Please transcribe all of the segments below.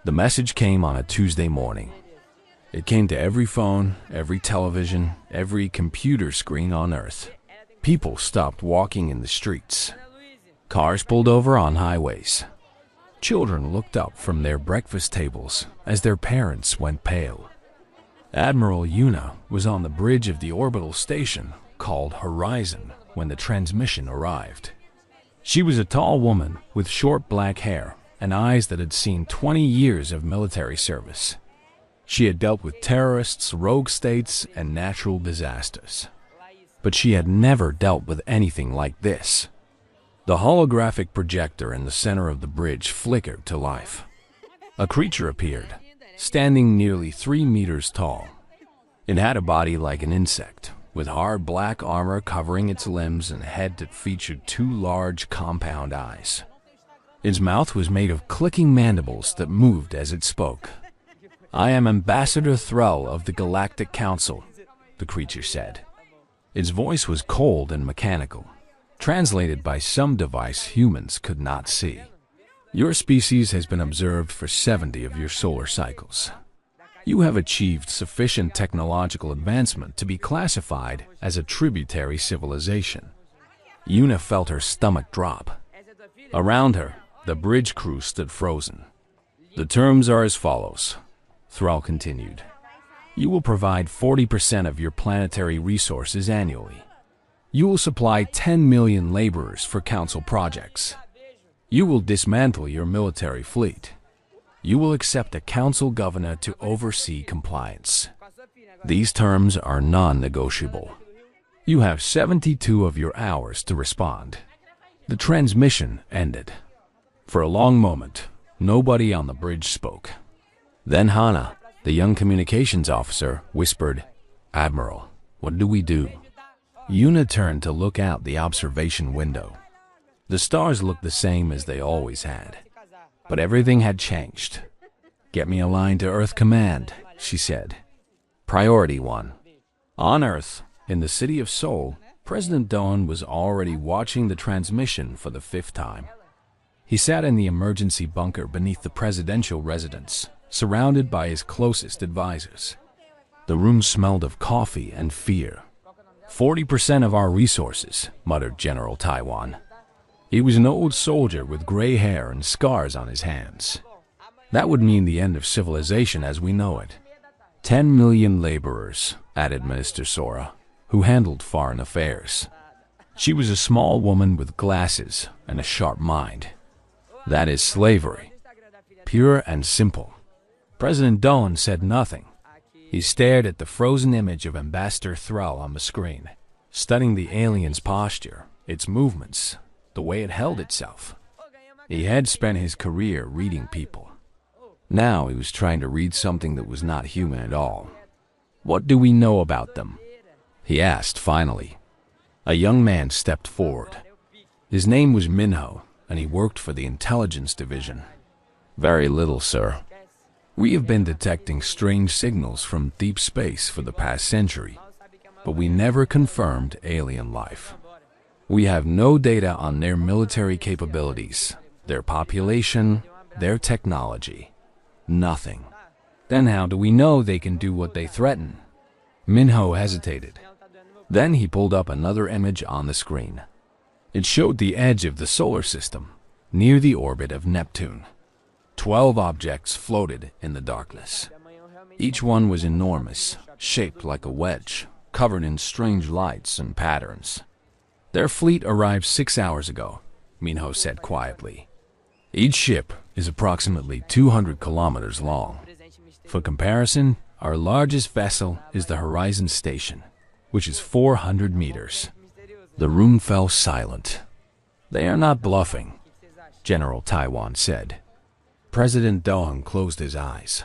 The message came on a Tuesday morning. It came to every phone, every television, every computer screen on Earth. People stopped walking in the streets. Cars pulled over on highways. Children looked up from their breakfast tables as their parents went pale. Admiral Una was on the bridge of the orbital station called Horizon when the transmission arrived. She was a tall woman with short black hair and eyes that had seen 20 years of military service. She had dealt with terrorists, rogue states, and natural disasters. But she had never dealt with anything like this. The holographic projector in the center of the bridge flickered to life. A creature appeared, standing nearly 3 meters tall. It had a body like an insect, with hard black armor covering its limbs and a head that featured 2 large compound eyes. Its mouth was made of clicking mandibles that moved as it spoke. "I am Ambassador Thrall of the Galactic Council," the creature said. Its voice was cold and mechanical, translated by some device humans could not see. "Your species has been observed for 70 of your solar cycles. You have achieved sufficient technological advancement to be classified as a tributary civilization." Una felt her stomach drop. Around her, the bridge crew stood frozen. "The terms are as follows," Thrall continued. "You will provide 40% of your planetary resources annually. You will supply 10 million laborers for council projects. You will dismantle your military fleet. You will accept a council governor to oversee compliance. These terms are non-negotiable. You have 72 of your hours to respond." The transmission ended. For a long moment, nobody on the bridge spoke. Then Hannah, the young communications officer, whispered, "Admiral, what do we do?" Una turned to look out the observation window. The stars looked the same as they always had, but everything had changed. "Get me a line to Earth Command," she said. Priority 1. On Earth, in the city of Seoul, President Dawn was already watching the transmission for the 5th time. He sat in the emergency bunker beneath the presidential residence, surrounded by his closest advisors. The room smelled of coffee and fear. 40% of our resources," muttered General Taiwan. He was an old soldier with gray hair and scars on his hands. "That would mean the end of civilization as we know it." 10 million laborers, added Minister Sora, who handled foreign affairs. She was a small woman with glasses and a sharp mind. "That is slavery. Pure and simple." President Dawn said nothing. He stared at the frozen image of Ambassador Thrall on the screen, studying the alien's posture, its movements, the way it held itself. He had spent his career reading people. Now he was trying to read something that was not human at all. "What do we know about them?" he asked finally. A young man stepped forward. His name was Minho, and he worked for the intelligence division. "Very little, sir. We have been detecting strange signals from deep space for the past century, but we never confirmed alien life. We have no data on their military capabilities, their population, their technology. Nothing." "Then how do we know they can do what they threaten?" Minho hesitated. Then he pulled up another image on the screen. It showed the edge of the solar system, near the orbit of Neptune. 12 objects floated in the darkness. Each one was enormous, shaped like a wedge, covered in strange lights and patterns. "Their fleet arrived 6 hours ago," Minho said quietly. "Each ship is approximately 200 kilometers long. For comparison, our largest vessel is the Horizon Station, which is 400 meters. The room fell silent. "They are not bluffing," General Taiwan said. President Dawn closed his eyes.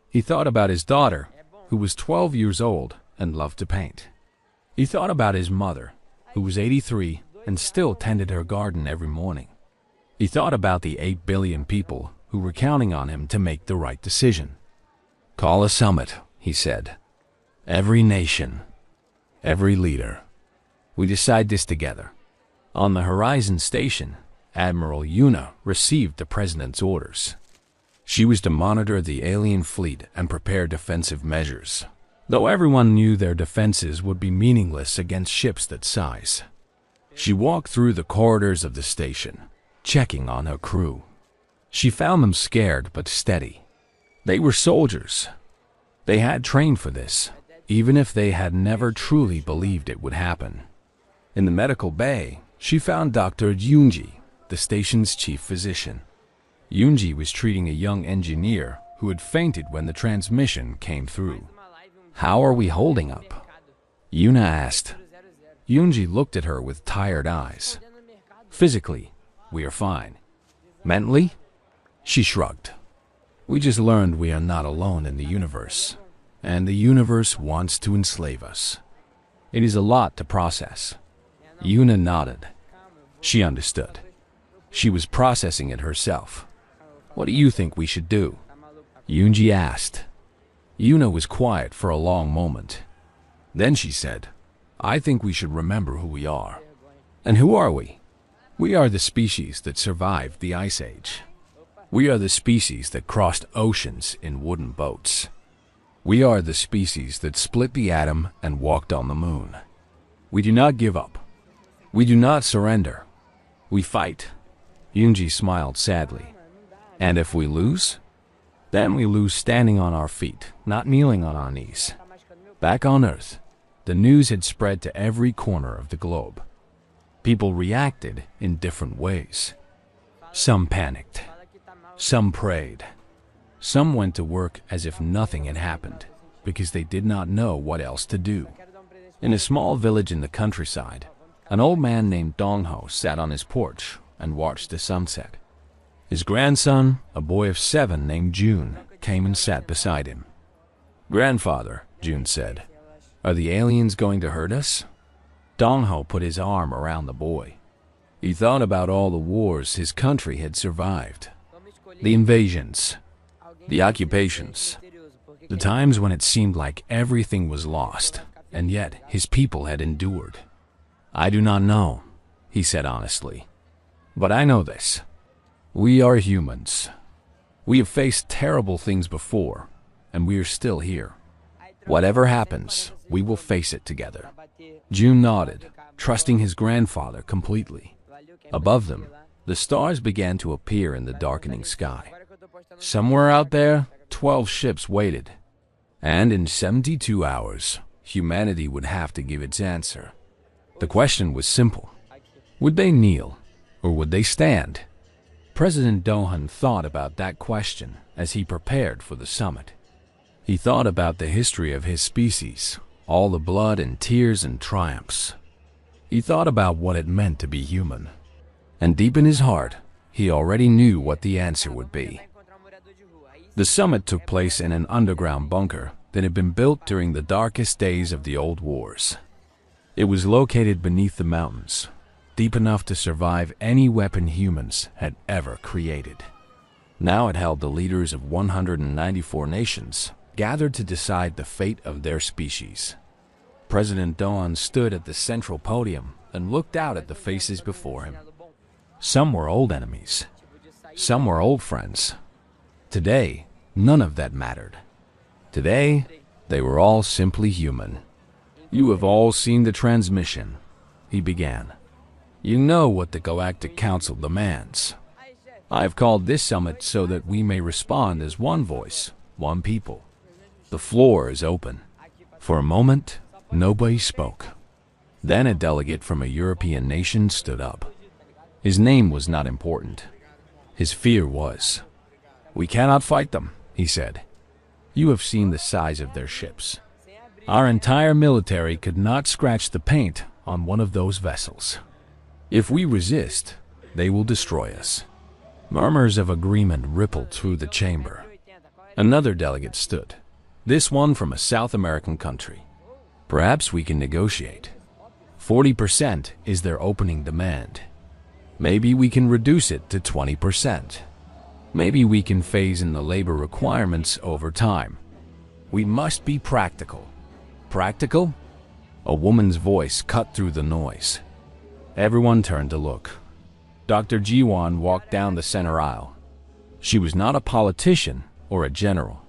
He thought about his daughter, who was 12 years old and loved to paint. He thought about his mother, who was 83 and still tended her garden every morning. He thought about the 8 billion people who were counting on him to make the right decision. "Call a summit," he said. "Every nation, every leader. We decide this together." On the Horizon Station, Admiral Una received the president's orders. She was to monitor the alien fleet and prepare defensive measures, though everyone knew their defenses would be meaningless against ships that size. She walked through the corridors of the station, checking on her crew. She found them scared but steady. They were soldiers. They had trained for this, even if they had never truly believed it would happen. In the medical bay, she found Dr. Yunji, the station's chief physician. Yunji was treating a young engineer who had fainted when the transmission came through. "How are we holding up?" Yuna asked. Yunji looked at her with tired eyes. "Physically, we are fine. Mentally?" She shrugged. "We just learned we are not alone in the universe, and the universe wants to enslave us. It is a lot to process." Yuna nodded. She understood. She was processing it herself. "What do you think we should do?" Yunji asked. Yuna was quiet for a long moment. Then she said, "I think we should remember who we are." "And who are we?" "We are the species that survived the Ice Age. We are the species that crossed oceans in wooden boats. We are the species that split the atom and walked on the moon. We do not give up. We do not surrender. We fight." Yunji smiled sadly. "And if we lose? Then we lose standing on our feet, not kneeling on our knees." Back on Earth, the news had spread to every corner of the globe. People reacted in different ways. Some panicked. Some prayed. Some went to work as if nothing had happened, because they did not know what else to do. In a small village in the countryside, an old man named Dongho sat on his porch and watched the sunset. His grandson, a boy of 7 named June, came and sat beside him. "Grandfather," June said, "are the aliens going to hurt us?" Dongho put his arm around the boy. He thought about all the wars his country had survived. The invasions, the occupations, the times when it seemed like everything was lost, and yet his people had endured. "I do not know," he said honestly. "But I know this. We are humans. We have faced terrible things before, and we are still here. Whatever happens, we will face it together." June nodded, trusting his grandfather completely. Above them, the stars began to appear in the darkening sky. Somewhere out there, 12 ships waited. And in 72 hours, humanity would have to give its answer. The question was simple. Would they kneel, or would they stand? President Dohan thought about that question as he prepared for the summit. He thought about the history of his species, all the blood and tears and triumphs. He thought about what it meant to be human. And deep in his heart, he already knew what the answer would be. The summit took place in an underground bunker that had been built during the darkest days of the old wars. It was located beneath the mountains, deep enough to survive any weapon humans had ever created. Now it held the leaders of 194 nations, gathered to decide the fate of their species. President Dohan stood at the central podium and looked out at the faces before him. Some were old enemies. Some were old friends. Today, none of that mattered. Today, they were all simply human. "You have all seen the transmission," he began. "You know what the Galactic Council demands. I have called this summit so that we may respond as one voice, one people. The floor is open." For a moment, nobody spoke. Then a delegate from a European nation stood up. His name was not important. His fear was. "We cannot fight them," he said. "You have seen the size of their ships. Our entire military could not scratch the paint on one of those vessels. If we resist, they will destroy us." Murmurs of agreement rippled through the chamber. Another delegate stood, this one from a South American country. "Perhaps we can negotiate. 40% is their opening demand. Maybe we can reduce it to 20%. Maybe we can phase in the labor requirements over time. We must be practical." "Practical?" A woman's voice cut through the noise. Everyone turned to look. Dr. Jiwan walked down the center aisle. She was not a politician or a general.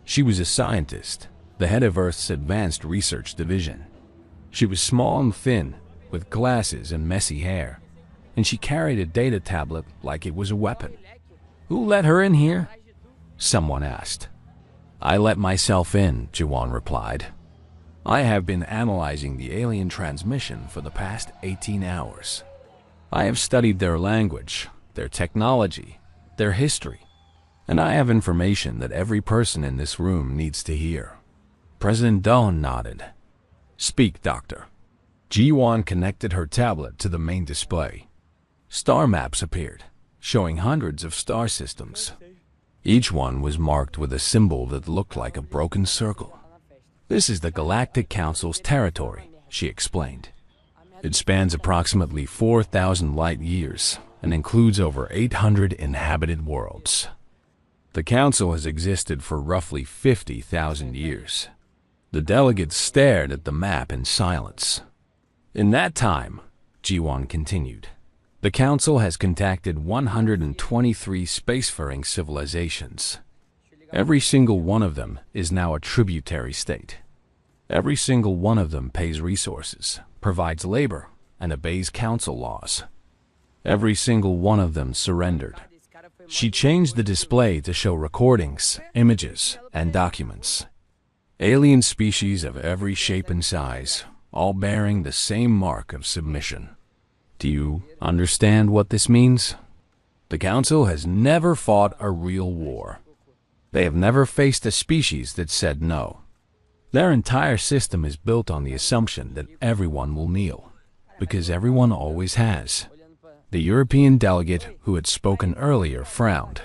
She was a scientist, the head of Earth's Advanced Research Division. She was small and thin, with glasses and messy hair, and she carried a data tablet like it was a weapon. "Who let her in here?" someone asked. "I let myself in," Jiwan replied. "I have been analyzing the alien transmission for the past 18 hours. I have studied their language, their technology, their history, and I have information that every person in this room needs to hear." President Dawn nodded. "Speak, Doctor." Jiwan connected her tablet to the main display. Star maps appeared, showing hundreds of star systems. Each one was marked with a symbol that looked like a broken circle. "This is the Galactic Council's territory," she explained. "It spans approximately 4,000 light years and includes over 800 inhabited worlds. The Council has existed for roughly 50,000 years." The delegates stared at the map in silence. "In that time," Jiwan continued, "the Council has contacted 123 spacefaring civilizations. Every single one of them is now a tributary state. Every single one of them pays resources, provides labor, and obeys Council laws. Every single one of them surrendered." She changed the display to show recordings, images, and documents. Alien species of every shape and size, all bearing the same mark of submission. Do you understand what this means? The Council has never fought a real war. They have never faced a species that said no. Their entire system is built on the assumption that everyone will kneel, because everyone always has. The European delegate who had spoken earlier frowned.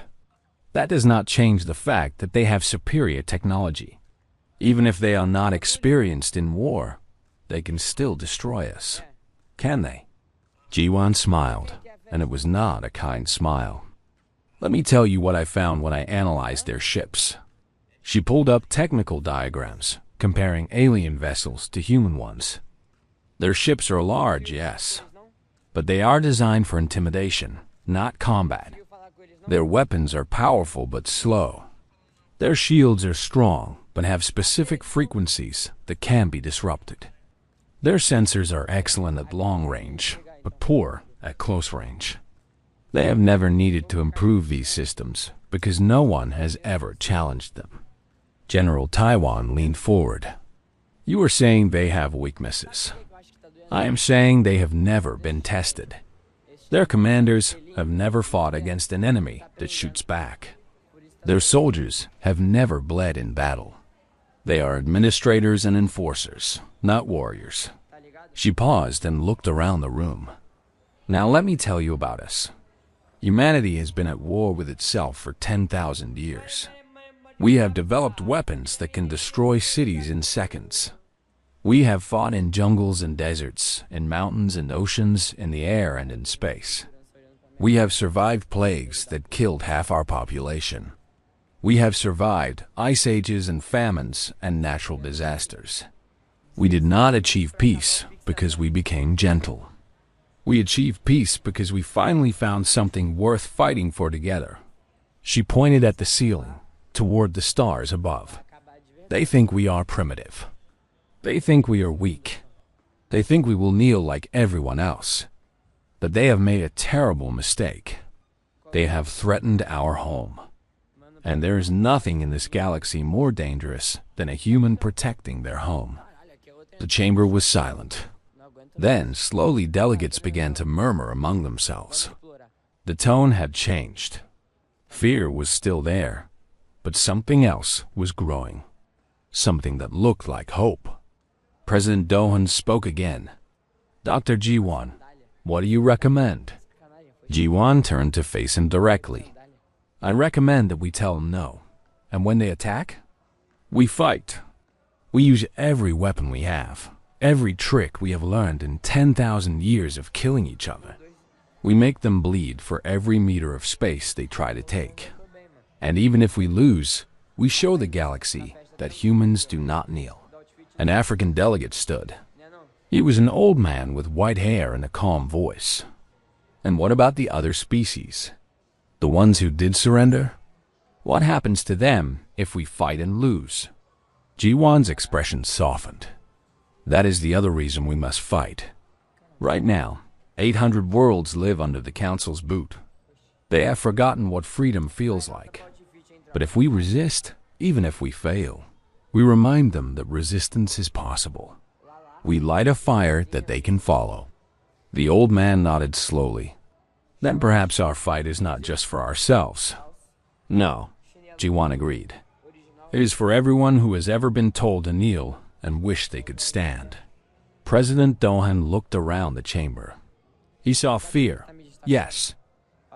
That does not change the fact that they have superior technology. Even if they are not experienced in war, they can still destroy us. Can they? Jiwan smiled, and it was not a kind smile. "Let me tell you what I found when I analyzed their ships." She pulled up technical diagrams, comparing alien vessels to human ones. Their ships are large, yes, but they are designed for intimidation, not combat. Their weapons are powerful but slow. Their shields are strong, but have specific frequencies that can be disrupted. Their sensors are excellent at long range, but poor at close range. They have never needed to improve these systems because no one has ever challenged them. General Taiwan leaned forward. "You are saying they have weaknesses. I am saying they have never been tested. Their commanders have never fought against an enemy that shoots back. Their soldiers have never bled in battle. They are administrators and enforcers, not warriors." She paused and looked around the room. "Now let me tell you about us. Humanity has been at war with itself for 10,000 years. We have developed weapons that can destroy cities in seconds. We have fought in jungles and deserts, in mountains and oceans, in the air and in space. We have survived plagues that killed half our population. We have survived ice ages and famines and natural disasters. We did not achieve peace because we became gentle. We achieved peace because we finally found something worth fighting for together." She pointed at the ceiling, toward the stars above. "They think we are primitive. They think we are weak. They think we will kneel like everyone else. But they have made a terrible mistake. They have threatened our home. And there is nothing in this galaxy more dangerous than a human protecting their home." The chamber was silent. Then, slowly, delegates began to murmur among themselves. The tone had changed. Fear was still there, but something else was growing. Something that looked like hope. President Dohan spoke again. "Dr. Jiwan, what do you recommend?" Jiwan turned to face him directly. "I recommend that we tell them no. And when they attack, we fight. We use every weapon we have, every trick we have learned in 10,000 years of killing each other. We make them bleed for every meter of space they try to take. And even if we lose, we show the galaxy that humans do not kneel." An African delegate stood. He was an old man with white hair and a calm voice. "And what about the other species?" The ones who did surrender? What happens to them if we fight and lose? Ji-won's expression softened. That is the other reason we must fight. Right now, 800 worlds live under the Council's boot. They have forgotten what freedom feels like. But if we resist, even if we fail, we remind them that resistance is possible. We light a fire that they can follow. The old man nodded slowly. Then perhaps our fight is not just for ourselves. No, Ji-won agreed. It is for everyone who has ever been told to kneel and wish they could stand. President Do-han looked around the chamber. He saw fear, yes,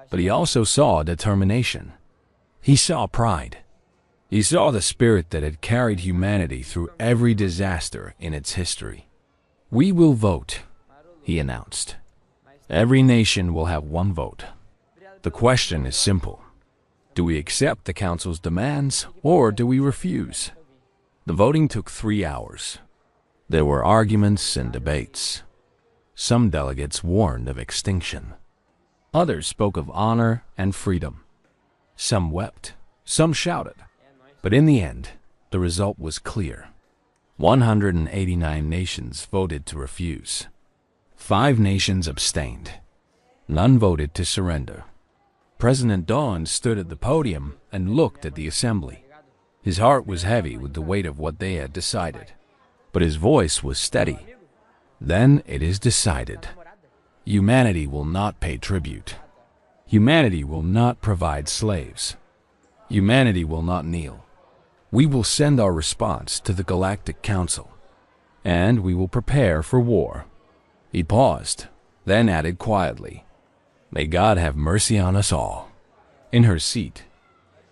but he also saw determination. He saw pride. He saw the spirit that had carried humanity through every disaster in its history. We will vote, he announced. Every nation will have one vote. The question is simple. Do we accept the Council's demands, or do we refuse? The voting took 3 hours. There were arguments and debates. Some delegates warned of extinction. Others spoke of honor and freedom. Some wept, some shouted. But in the end, the result was clear. 189 nations voted to refuse. 5 nations abstained. None voted to surrender. President Do-han stood at the podium and looked at the assembly. His heart was heavy with the weight of what they had decided, but his voice was steady. Then it is decided. Humanity will not pay tribute. Humanity will not provide slaves. Humanity will not kneel. We will send our response to the Galactic Council, and we will prepare for war. He paused, then added quietly, May God have mercy on us all. In her seat,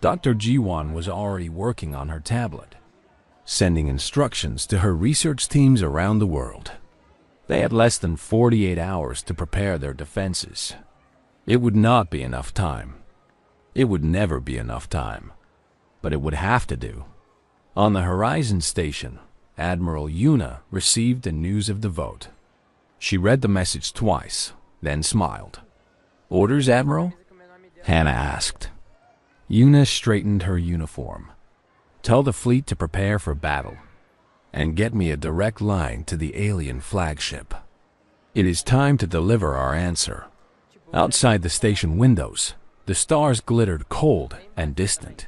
Dr. Ji-won was already working on her tablet, sending instructions to her research teams around the world. They had less than 48 hours to prepare their defenses. It would not be enough time. It would never be enough time. But it would have to do. On the Horizon Station, Admiral Yuna received the news of the vote. She read the message twice, then smiled. Orders, Admiral? Hannah asked. Yuna straightened her uniform. Tell the fleet to prepare for battle, and get me a direct line to the alien flagship. It is time to deliver our answer. Outside the station windows, the stars glittered cold and distant.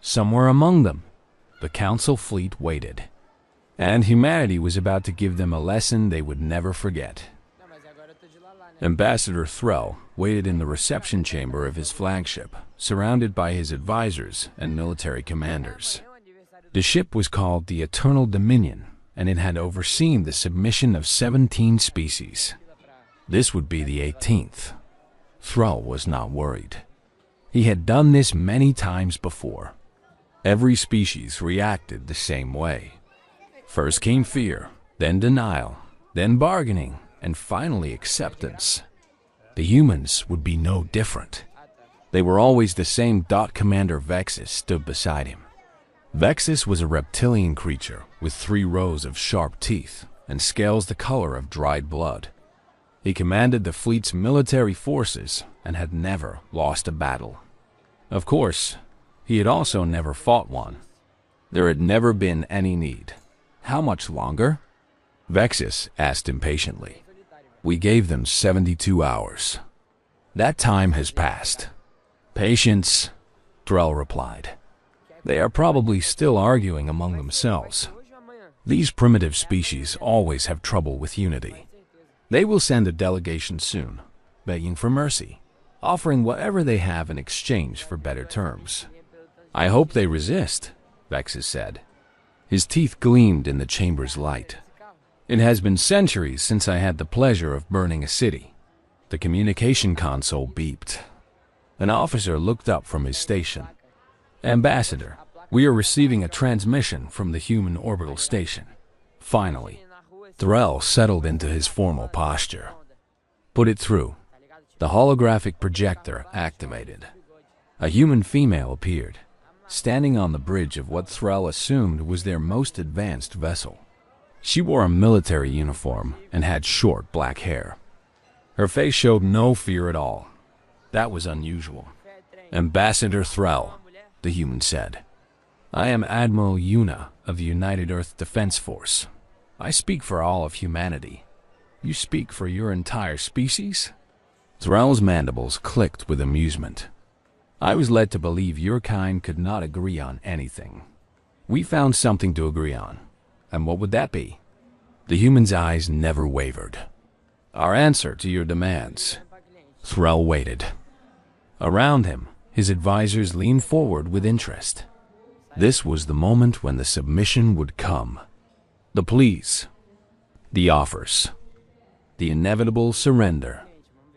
Somewhere among them, the Council fleet waited. And humanity was about to give them a lesson they would never forget. Ambassador Threll waited in the reception chamber of his flagship, surrounded by his advisors and military commanders. The ship was called the Eternal Dominion, and it had overseen the submission of 17 species. This would be the 18th. Thrall was not worried. He had done this many times before. Every species reacted the same way. First came fear, then denial, then bargaining, and finally acceptance. The humans would be no different. They were always the same. Commander Vexus stood beside him. Vexus was a reptilian creature with 3 rows of sharp teeth and scales the color of dried blood. He commanded the fleet's military forces and had never lost a battle. Of course, he had also never fought one. There had never been any need. How much longer? Vexus asked impatiently. We gave them 72 hours. That time has passed. Patience, Drell replied. They are probably still arguing among themselves. These primitive species always have trouble with unity. They will send a delegation soon, begging for mercy, offering whatever they have in exchange for better terms. I hope they resist, Vexus said. His teeth gleamed in the chamber's light. It has been centuries since I had the pleasure of burning a city. The communication console beeped. An officer looked up from his station. Ambassador, we are receiving a transmission from the human orbital station. Finally, Threll settled into his formal posture. Put it through. The holographic projector activated. A human female appeared, standing on the bridge of what Threll assumed was their most advanced vessel. She wore a military uniform and had short black hair. Her face showed no fear at all. That was unusual. Ambassador Thrall, the human said. I am Admiral Una of the United Earth Defense Force. I speak for all of humanity. You speak for your entire species? Thrall's mandibles clicked with amusement. I was led to believe your kind could not agree on anything. We found something to agree on. And what would that be? The human's eyes never wavered. Our answer to your demands. Thrall waited. Around him, his advisors leaned forward with interest. This was the moment when the submission would come. The pleas. The offers. The inevitable surrender.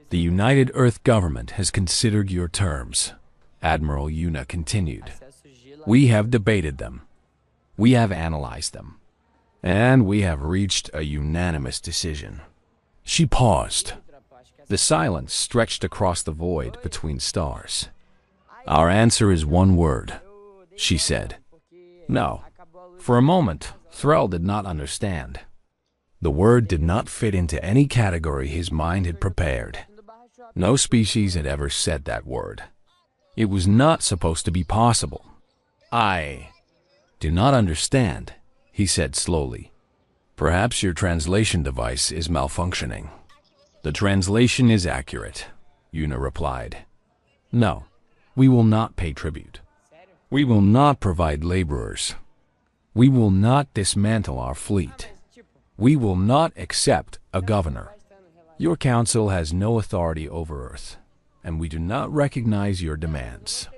The United Earth government has considered your terms. Admiral Una continued. We have debated them. We have analyzed them. And we have reached a unanimous decision. She paused. The silence stretched across the void between stars. Our answer is one word, she said. No. For a moment, Thrall did not understand. The word did not fit into any category his mind had prepared. No species had ever said that word. It was not supposed to be possible. I do not understand, he said slowly. Perhaps your translation device is malfunctioning. The translation is accurate, Una replied. No, we will not pay tribute. We will not provide laborers. We will not dismantle our fleet. We will not accept a governor. Your council has no authority over Earth, and we do not recognize your demands.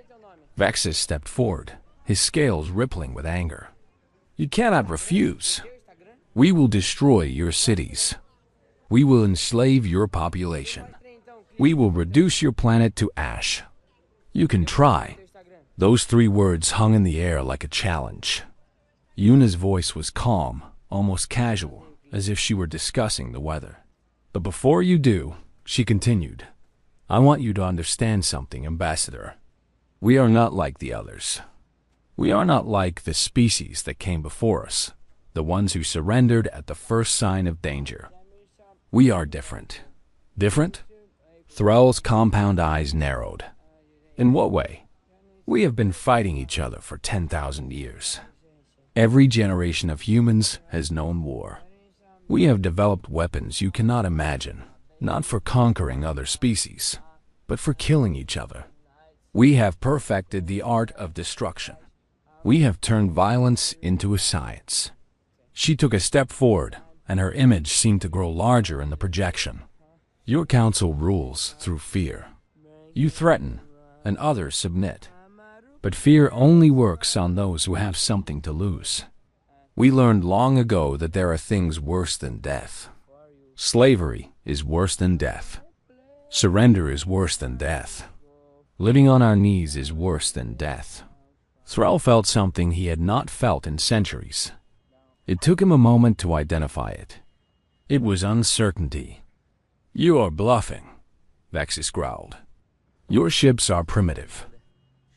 Vexus stepped forward, his scales rippling with anger. You cannot refuse. We will destroy your cities. We will enslave your population. We will reduce your planet to ash. You can try. Those 3 words hung in the air like a challenge. Una's voice was calm, almost casual, as if she were discussing the weather. But before you do, she continued, I want you to understand something, Ambassador. We are not like the others. We are not like the species that came before us, the ones who surrendered at the first sign of danger. We are different. Different? Thrall's compound eyes narrowed. In what way? We have been fighting each other for 10,000 years. Every generation of humans has known war. We have developed weapons you cannot imagine, not for conquering other species, but for killing each other. We have perfected the art of destruction. We have turned violence into a science. She took a step forward, and her image seemed to grow larger in the projection. Your council rules through fear. You threaten, and others submit. But fear only works on those who have something to lose. We learned long ago that there are things worse than death. Slavery is worse than death. Surrender is worse than death. Living on our knees is worse than death. Thrall felt something he had not felt in centuries. It took him a moment to identify it. It was uncertainty. You are bluffing, Vexus growled. Your ships are primitive.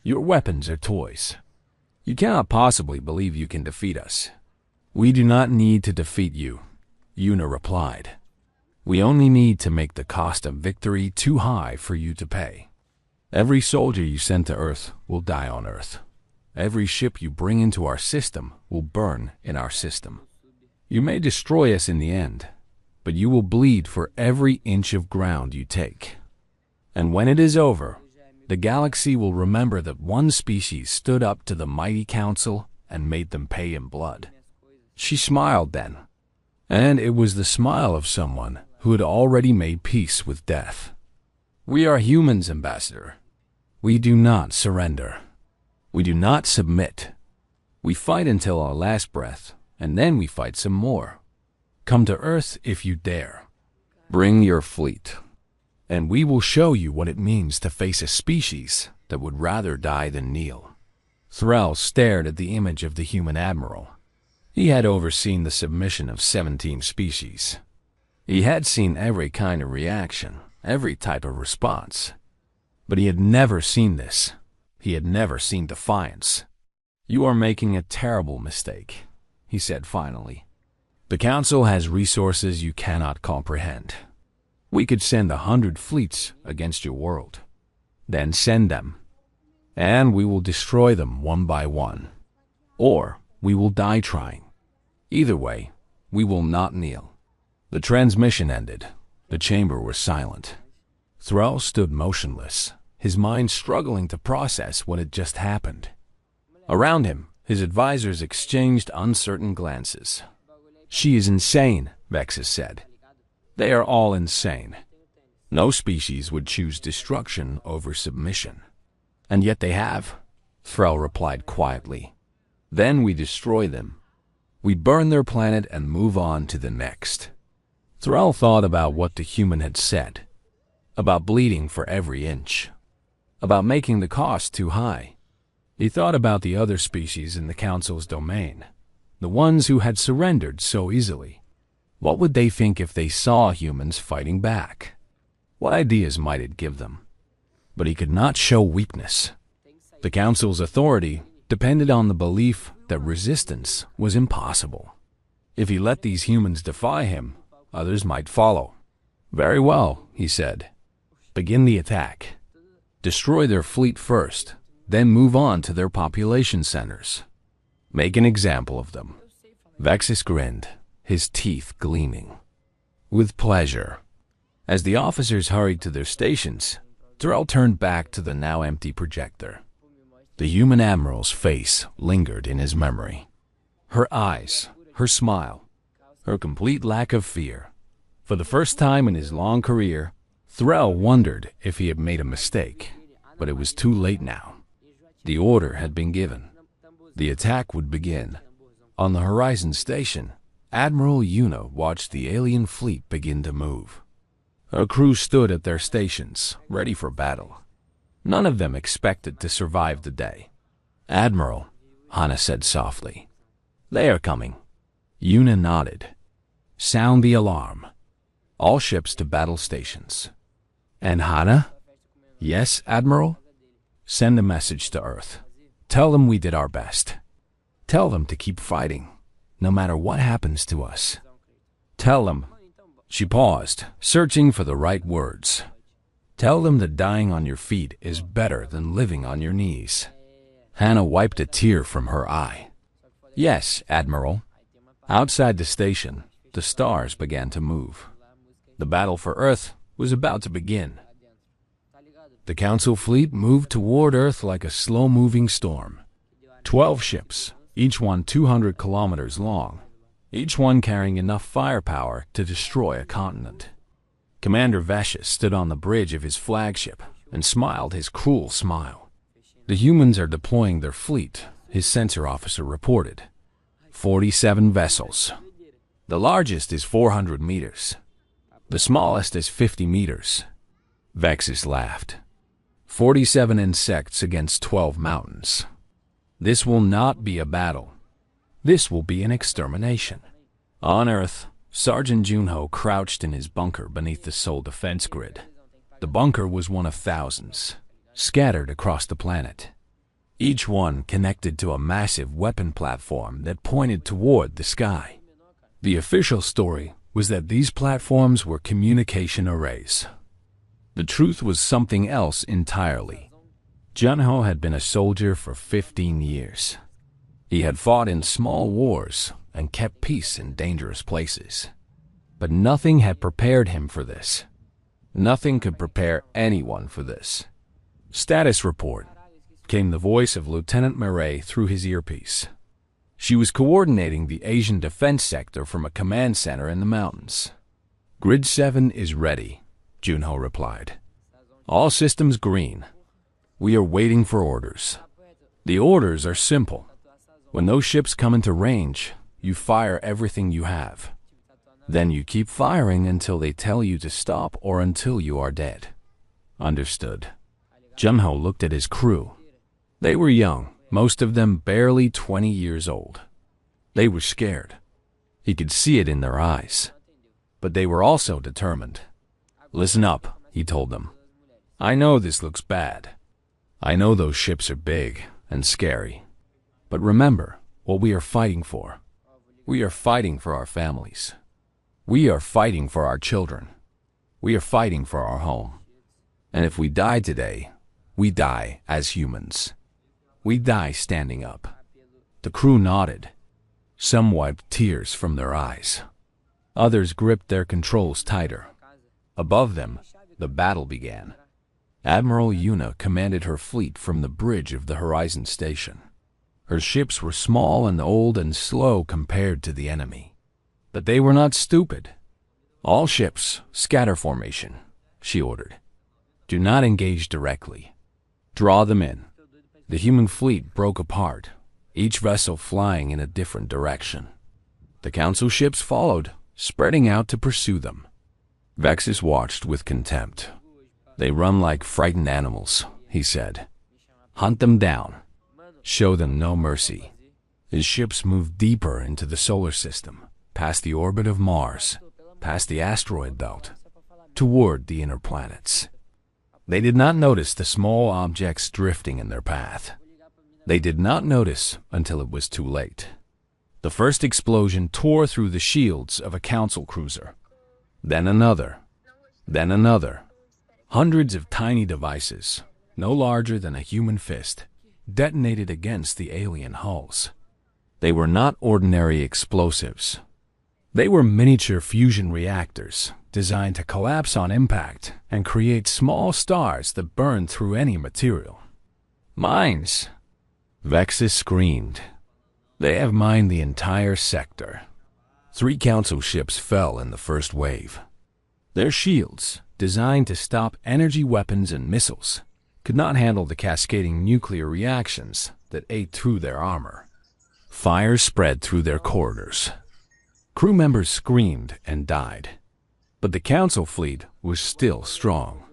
Your weapons are toys. You cannot possibly believe you can defeat us. We do not need to defeat you, Una replied. We only need to make the cost of victory too high for you to pay. Every soldier you send to Earth will die on Earth. Every ship you bring into our system will burn in our system. You may destroy us in the end, but you will bleed for every inch of ground you take. And when it is over, the galaxy will remember that one species stood up to the mighty council and made them pay in blood. She smiled then, and it was the smile of someone who had already made peace with death. We are humans, Ambassador. We do not surrender. We do not submit. We fight until our last breath, and then we fight some more. Come to Earth if you dare. Bring your fleet, and we will show you what it means to face a species that would rather die than kneel. Thrall stared at the image of the human admiral. He had overseen the submission of 17 species. He had seen every kind of reaction, every type of response. But he had never seen this. He had never seen defiance. You are making a terrible mistake, he said finally. The Council has resources you cannot comprehend. We could send 100 fleets against your world. Then send them. and we will destroy them one by one. Or we will die trying. Either way, we will not kneel. The transmission ended. The chamber was silent. Thrall stood motionless, his mind struggling to process what had just happened. Around him, his advisors exchanged uncertain glances. "She is insane," Vexus said. "They are all insane. No species would choose destruction over submission." "And yet they have," Thrall replied quietly. "Then we destroy them. We burn their planet and move on to the next." Thrall thought about what the human had said, about bleeding for every inch, about making the cost too high. He thought about the other species in the Council's domain, the ones who had surrendered so easily. What would they think if they saw humans fighting back? What ideas might it give them? But he could not show weakness. The Council's authority depended on the belief that resistance was impossible. If he let these humans defy him, others might follow. "Very well," he said. "Begin the attack. Destroy their fleet first, then move on to their population centers. Make an example of them." Vexus grinned, his teeth gleaming. "With pleasure." As the officers hurried to their stations, Thrall turned back to the now empty projector. The human admiral's face lingered in his memory. Her eyes, her smile, her complete lack of fear. For the first time in his long career, Thrall wondered if he had made a mistake, but it was too late now. The order had been given. The attack would begin. On the Horizon Station, Admiral Yuna watched the alien fleet begin to move. Her crew stood at their stations, ready for battle. None of them expected to survive the day. "Admiral," Hana said softly. "They are coming." Yuna nodded. "Sound the alarm. All ships to battle stations." "And Hana?" "Yes, Admiral?" "Send a message to Earth. Tell them we did our best. Tell them to keep fighting, no matter what happens to us. Tell them..." She paused, searching for the right words. "Tell them that dying on your feet is better than living on your knees." Hana wiped a tear from her eye. "Yes, Admiral." Outside the station, the stars began to move. The battle for Earth was about to begin. The Council fleet moved toward Earth like a slow-moving storm. 12 ships, each one 200 kilometers long, each one carrying enough firepower to destroy a continent. Commander Vexus stood on the bridge of his flagship and smiled his cruel smile. "The humans are deploying their fleet," his sensor officer reported. 47 vessels. The largest is 400 meters. The smallest is 50 meters. Vexus laughed. 47 insects against 12 mountains. This will not be a battle. This will be an extermination. On Earth, Sergeant Junho crouched in his bunker beneath the Sol defense grid. The bunker was one of thousands, scattered across the planet. Each one connected to a massive weapon platform that pointed toward the sky. The official story was that these platforms were communication arrays. The truth was something else entirely. Junho had been a soldier for 15 years. He had fought in small wars and kept peace in dangerous places. But nothing had prepared him for this. Nothing could prepare anyone for this. "Status report," came the voice of Lieutenant Murray through his earpiece. She was coordinating the Asian defense sector from a command center in the mountains. "Grid 7 is ready," Junho replied. "All systems green. We are waiting for orders. The orders are simple. When those ships come into range, you fire everything you have. Then you keep firing until they tell you to stop or until you are dead." "Understood." Junho looked at his crew. They were young, most of them barely 20 years old. They were scared. He could see it in their eyes. But they were also determined. "Listen up," he told them. "I know this looks bad. I know those ships are big and scary. But remember what we are fighting for. We are fighting for our families. We are fighting for our children. We are fighting for our home. And if we die today, We die as humans. We die standing up. The crew nodded. Some wiped tears from their eyes. Others gripped their controls tighter. Above them, the battle began. Admiral Yuna commanded her fleet from the bridge of the Horizon Station. Her ships were small and old and slow compared to the enemy. But they were not stupid. All ships, scatter formation, she ordered. Do not engage directly. Draw them in. The human fleet broke apart, each vessel flying in a different direction. The council ships followed, spreading out to pursue them. Vexus watched with contempt. They run like frightened animals, he said. Hunt them down. Show them no mercy. His ships moved deeper into the solar system, past the orbit of Mars, past the asteroid belt, toward the inner planets. They did not notice the small objects drifting in their path. They did not notice until it was too late. The first explosion tore through the shields of a council cruiser. Then another. Then another. Hundreds of tiny devices, no larger than a human fist, detonated against the alien hulls. They were not ordinary explosives. They were miniature fusion reactors designed to collapse on impact and create small stars that burn through any material. Mines! Vexus screamed. They have mined the entire sector. 3 council ships fell in the first wave. Their shields, designed to stop energy weapons and missiles, could not handle the cascading nuclear reactions that ate through their armor. Fire spread through their corridors. Crew members screamed and died. But the council fleet was still strong.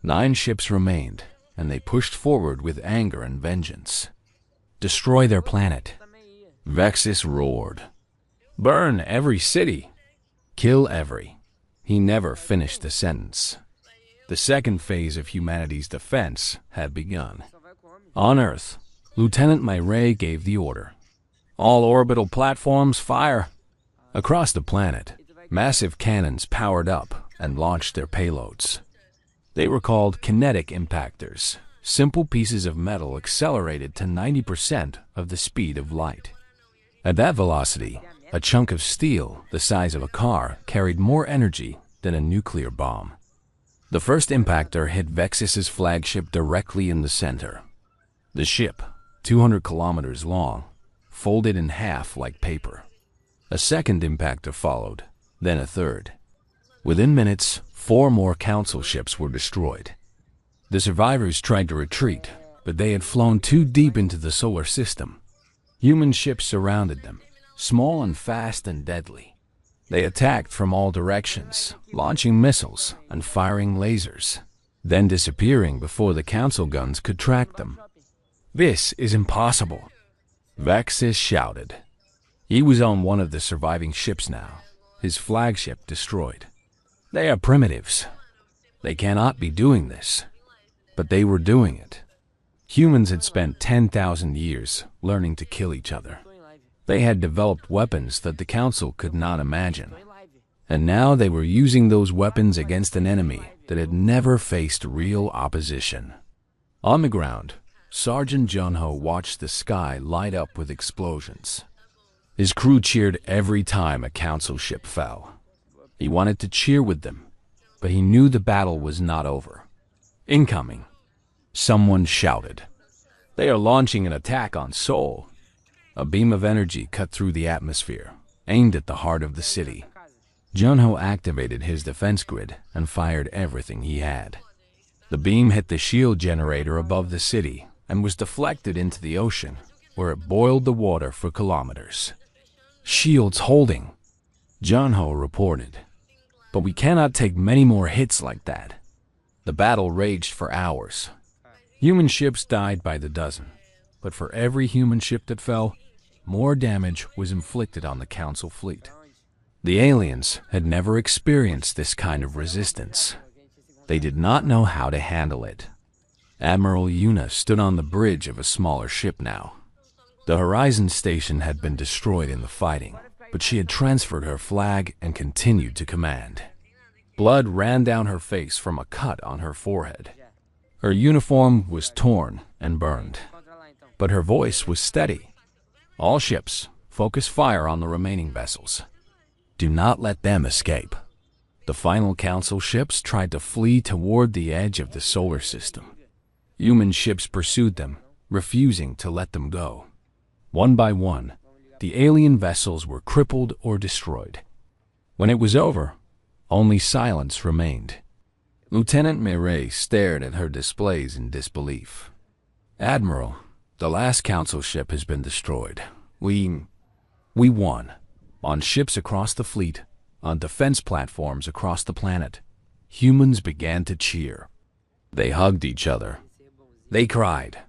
9 ships remained, and they pushed forward with anger and vengeance. Destroy their planet. Vexus roared. Burn every city. Kill every. He never finished the sentence. The second phase of humanity's defense had begun. On Earth, Lieutenant Myray gave the order. All orbital platforms fire. Across the planet, massive cannons powered up and launched their payloads. They were called kinetic impactors, simple pieces of metal accelerated to 90% of the speed of light. At that velocity, a chunk of steel the size of a car carried more energy than a nuclear bomb. The first impactor hit Vexus's flagship directly in the center. The ship, 200 kilometers long, folded in half like paper. A second impactor followed, then a third. Within minutes, 4 more council ships were destroyed. The survivors tried to retreat, but they had flown too deep into the solar system. Human ships surrounded them, small and fast and deadly. They attacked from all directions, launching missiles and firing lasers, then disappearing before the council guns could track them. This is impossible, Vexus shouted. He was on one of the surviving ships now, his flagship destroyed. They are primitives. They cannot be doing this. But they were doing it. Humans had spent 10,000 years learning to kill each other. They had developed weapons that the Council could not imagine. And now they were using those weapons against an enemy that had never faced real opposition. On the ground, Sergeant Junho watched the sky light up with explosions. His crew cheered every time a Council ship fell. He wanted to cheer with them, but he knew the battle was not over. Incoming. Someone shouted. They are launching an attack on Seoul. A beam of energy cut through the atmosphere, aimed at the heart of the city. Junho activated his defense grid and fired everything he had. The beam hit the shield generator above the city and was deflected into the ocean, where it boiled the water for kilometers. Shields holding, Junho reported. But we cannot take many more hits like that. The battle raged for hours. Human ships died by the dozen, but for every human ship that fell, more damage was inflicted on the Council fleet. The aliens had never experienced this kind of resistance. They did not know how to handle it. Admiral Yuna stood on the bridge of a smaller ship now. The Horizon Station had been destroyed in the fighting, but she had transferred her flag and continued to command. Blood ran down her face from a cut on her forehead. Her uniform was torn and burned, but her voice was steady. All ships, focus fire on the remaining vessels. Do not let them escape. The final council ships tried to flee toward the edge of the solar system. Human ships pursued them, refusing to let them go. One by one, the alien vessels were crippled or destroyed. When it was over, only silence remained. Lieutenant Mireille stared at her displays in disbelief. Admiral, the last council ship has been destroyed. We won. On ships across the fleet, on defense platforms across the planet, humans began to cheer. They hugged each other. They cried.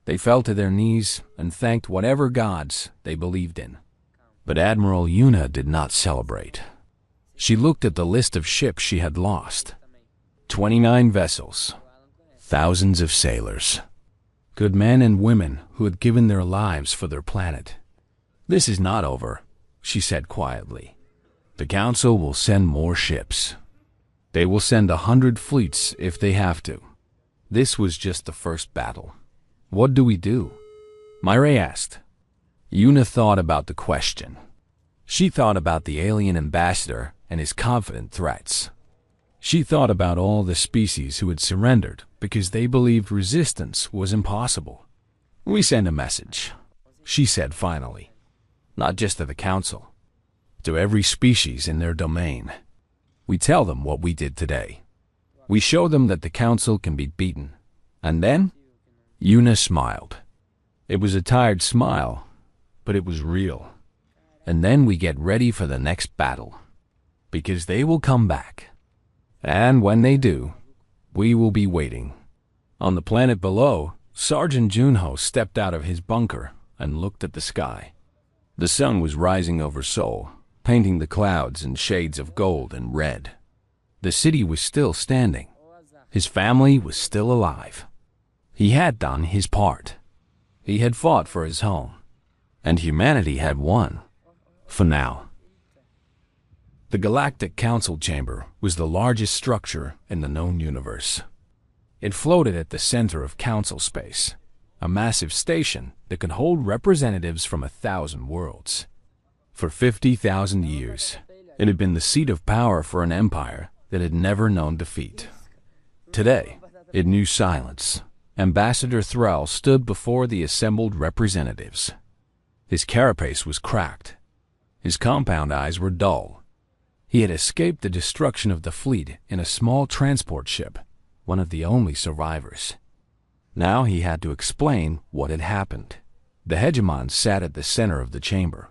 They fell to their knees and thanked whatever gods they believed in. But Admiral Yuna did not celebrate. She looked at the list of ships she had lost. 29 vessels, thousands of sailors, good men and women who had given their lives for their planet. This is not over, she said quietly. The Council will send more ships. They will send 100 fleets if they have to. This was just the first battle. What do we do? Mireille asked. Yuna thought about the question. She thought about the alien ambassador and his confident threats. She thought about all the species who had surrendered because they believed resistance was impossible. We send a message, she said finally. Not just to the Council, to every species in their domain. We tell them what we did today. We show them that the Council can be beaten. And then, Yuna smiled. It was a tired smile, but it was real. And then we get ready for the next battle, because they will come back. And when they do, we will be waiting. On the planet below, Sergeant Junho stepped out of his bunker and looked at the sky. The sun was rising over Seoul, painting the clouds in shades of gold and red. The city was still standing. His family was still alive. He had done his part. He had fought for his home. And humanity had won. For now. The Galactic Council Chamber was the largest structure in the known universe. It floated at the center of Council space, a massive station that could hold representatives from 1,000 worlds. For 50,000 years, it had been the seat of power for an empire that had never known defeat. Today, it knew silence. Ambassador Thrall stood before the assembled representatives. His carapace was cracked. His compound eyes were dull. He had escaped the destruction of the fleet in a small transport ship, one of the only survivors. Now he had to explain what had happened. The hegemon sat at the center of the chamber.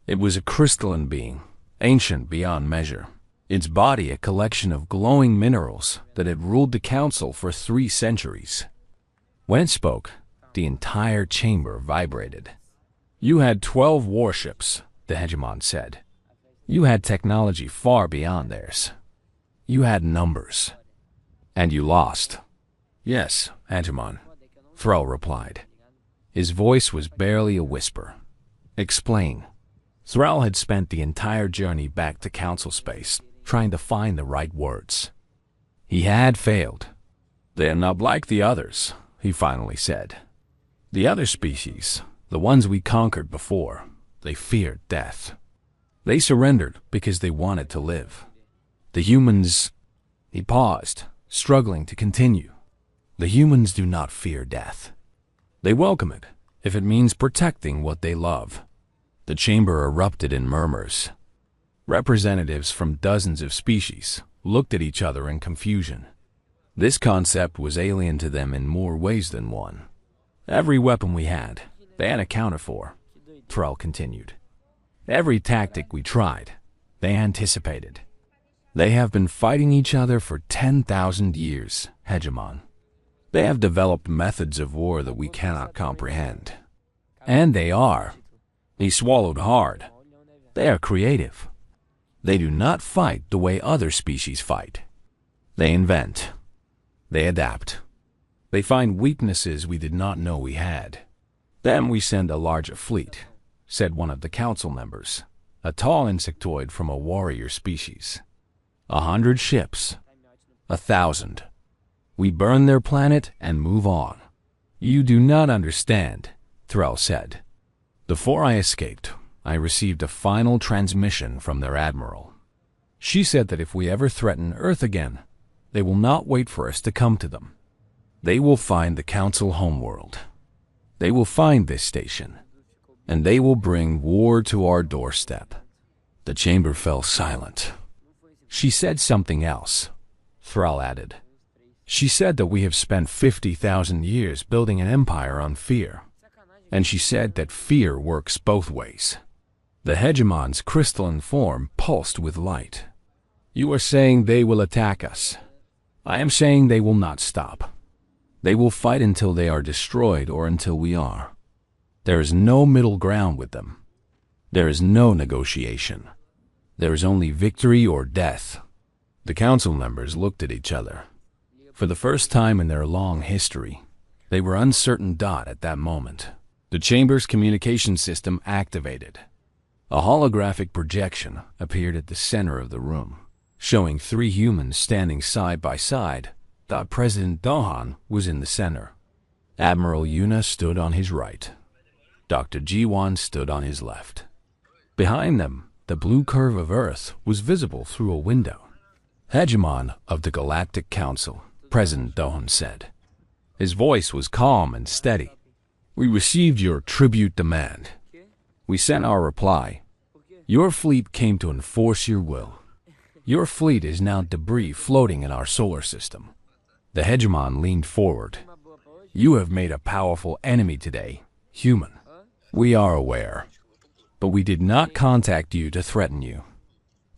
It was a crystalline being, ancient beyond measure, its body a collection of glowing minerals that had ruled the Council for 3 centuries. When it spoke, the entire chamber vibrated. You had 12 warships, the hegemon said. You had technology far beyond theirs. You had numbers. And you lost. Yes, hegemon, Thrall replied. His voice was barely a whisper. Explain. Thrall had spent the entire journey back to Council space, trying to find the right words. He had failed. They are not like the others, he finally said. The other species, the ones we conquered before, they feared death. They surrendered because they wanted to live. The humans... He paused, struggling to continue. The humans do not fear death. They welcome it, if it means protecting what they love. The chamber erupted in murmurs. Representatives from dozens of species looked at each other in confusion. This concept was alien to them in more ways than one. Every weapon we had, they had accounted for, Thrall continued. Every tactic we tried, they anticipated. They have been fighting each other for 10,000 years, hegemon. They have developed methods of war that we cannot comprehend. And they are. He swallowed hard. They are creative. They do not fight the way other species fight. They invent. They adapt. They find weaknesses we did not know we had. Then we send a larger fleet, said one of the council members, a tall insectoid from a warrior species. 100 ships. 1,000. We burn their planet and move on. You do not understand, Thrall said. Before I escaped, I received a final transmission from their admiral. She said that if we ever threaten Earth again, they will not wait for us to come to them. They will find the Council homeworld. They will find this station, and they will bring war to our doorstep. The chamber fell silent. She said something else, Thrall added. She said that we have spent 50,000 years building an empire on fear, and she said that fear works both ways. The hegemon's crystalline form pulsed with light. You are saying they will attack us. I am saying they will not stop. They will fight until they are destroyed or until we are. There is no middle ground with them. There is no negotiation. There is only victory or death. The council members looked at each other. For the first time in their long history, they were uncertain at that moment. The chamber's communication system activated. A holographic projection appeared at the center of the room, showing 3 humans standing side by side. President Dohan was in the center. Admiral Yuna stood on his right. Dr. Jiwan stood on his left. Behind them, the blue curve of Earth was visible through a window. Hegemon of the Galactic Council, President Dohan said. His voice was calm and steady. We received your tribute demand. We sent our reply. Your fleet came to enforce your will. Your fleet is now debris floating in our solar system. The hegemon leaned forward. You have made a powerful enemy today, human. We are aware. But we did not contact you to threaten you.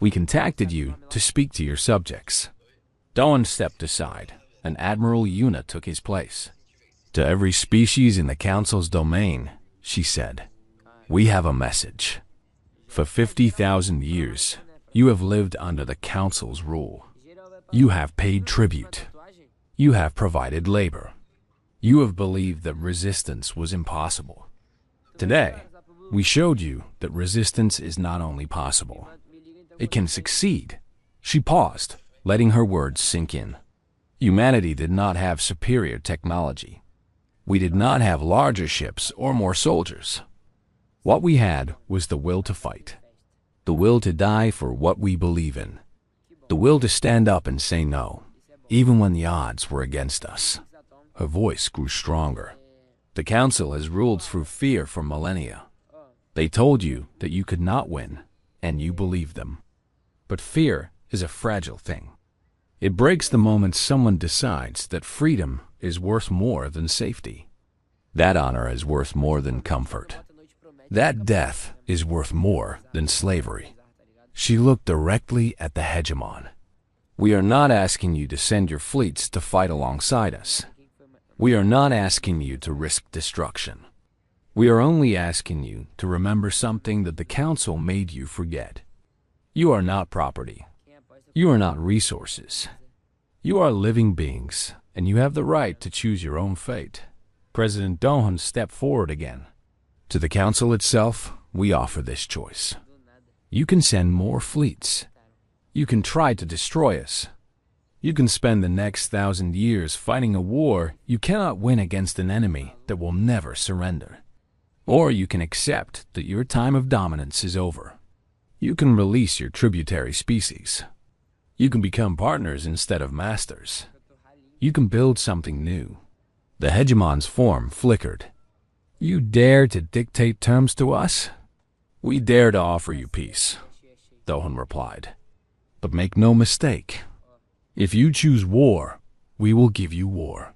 We contacted you to speak to your subjects. Dohan stepped aside, and Admiral Yuna took his place. To every species in the Council's domain, she said, we have a message. For 50,000 years, you have lived under the Council's rule. You have paid tribute. You have provided labor. You have believed that resistance was impossible. Today, we showed you that resistance is not only possible, it can succeed. She paused, letting her words sink in. Humanity did not have superior technology. We did not have larger ships or more soldiers. What we had was the will to fight, the will to die for what we believe in, the will to stand up and say no, even when the odds were against us. Her voice grew stronger. The Council has ruled through fear for millennia. They told you that you could not win, and you believed them. But fear is a fragile thing. It breaks the moment someone decides that freedom is worth more than safety. That honor is worth more than comfort. That death is worth more than slavery. She looked directly at the hegemon. We are not asking you to send your fleets to fight alongside us. We are not asking you to risk destruction. We are only asking you to remember something that the Council made you forget. You are not property. You are not resources. You are living beings, and you have the right to choose your own fate. President Dohan stepped forward again. To the Council itself, we offer this choice. You can send more fleets. You can try to destroy us. You can spend the next 1,000 years fighting a war you cannot win against an enemy that will never surrender. Or you can accept that your time of dominance is over. You can release your tributary species. You can become partners instead of masters. You can build something new. The hegemon's form flickered. You dare to dictate terms to us? We dare to offer you peace, Dohan replied. But make no mistake. If you choose war, we will give you war.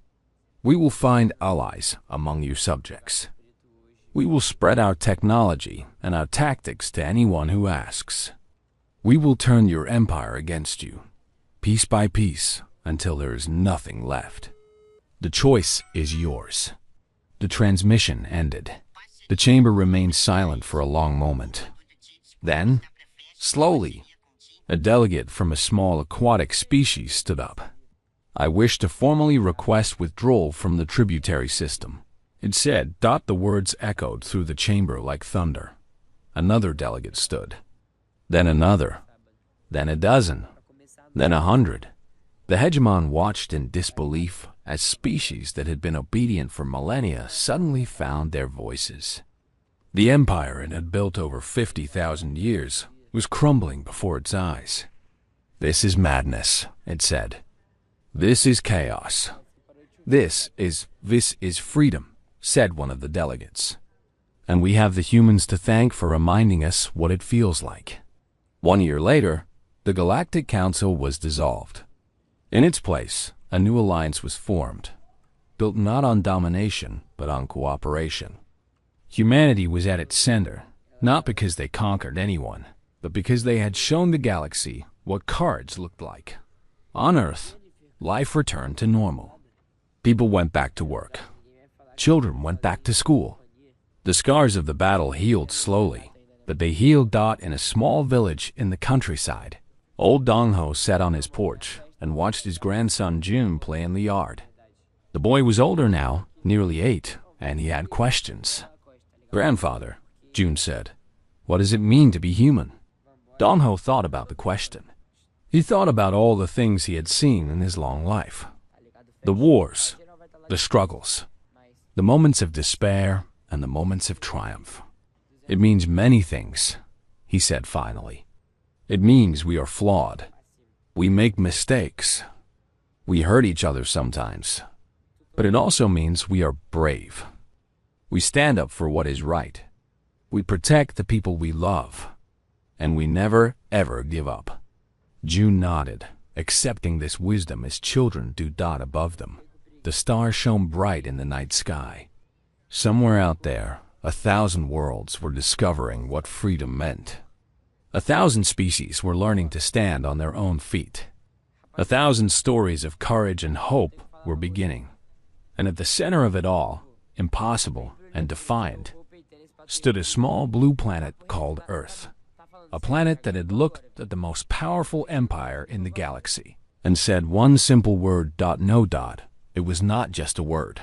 We will find allies among your subjects. We will spread our technology and our tactics to anyone who asks. We will turn your empire against you, piece by piece, until there is nothing left. The choice is yours. The transmission ended. The chamber remained silent for a long moment. Then, slowly, a delegate from a small aquatic species stood up. I wish to formally request withdrawal from the tributary system. It said. The words echoed through the chamber like thunder. Another delegate stood. Then another. Then a dozen. Then 100. The hegemon watched in disbelief as species that had been obedient for millennia suddenly found their voices. The empire it had built over 50,000 years was crumbling before its eyes. "This is madness," it said. "This is chaos. This is freedom," said one of the delegates. "And we have the humans to thank for reminding us what it feels like." 1 year later, the Galactic Council was dissolved. In its place, a new alliance was formed, built not on domination, but on cooperation. Humanity was at its center, not because they conquered anyone, but because they had shown the galaxy what cards looked like. On Earth, life returned to normal. People went back to work. Children went back to school. The scars of the battle healed slowly, but they healed in a small village in the countryside. Old Dong-ho sat on his porch and watched his grandson Jun play in the yard. The boy was older now, nearly 8, and he had questions. "Grandfather," Jun said, "what does it mean to be human?" Dong-ho thought about the question. He thought about all the things he had seen in his long life. The wars, the struggles, the moments of despair, and the moments of triumph. "It means many things," he said finally. "It means we are flawed. We make mistakes. We hurt each other sometimes. But it also means we are brave. We stand up for what is right. We protect the people we love. And we never, ever give up." Jun nodded, accepting this wisdom as children do above them. The stars shone bright in the night sky. Somewhere out there, 1,000 worlds were discovering what freedom meant. 1,000 species were learning to stand on their own feet. 1,000 stories of courage and hope were beginning. And at the center of it all, impossible and defiant, stood a small blue planet called Earth. A planet that had looked at the most powerful empire in the galaxy and said one simple word, "No." It was not just a word.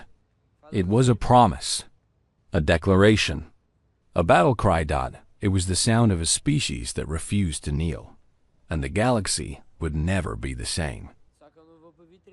It was a promise, a declaration, a battle cry. It was the sound of a species that refused to kneel, and the galaxy would never be the same.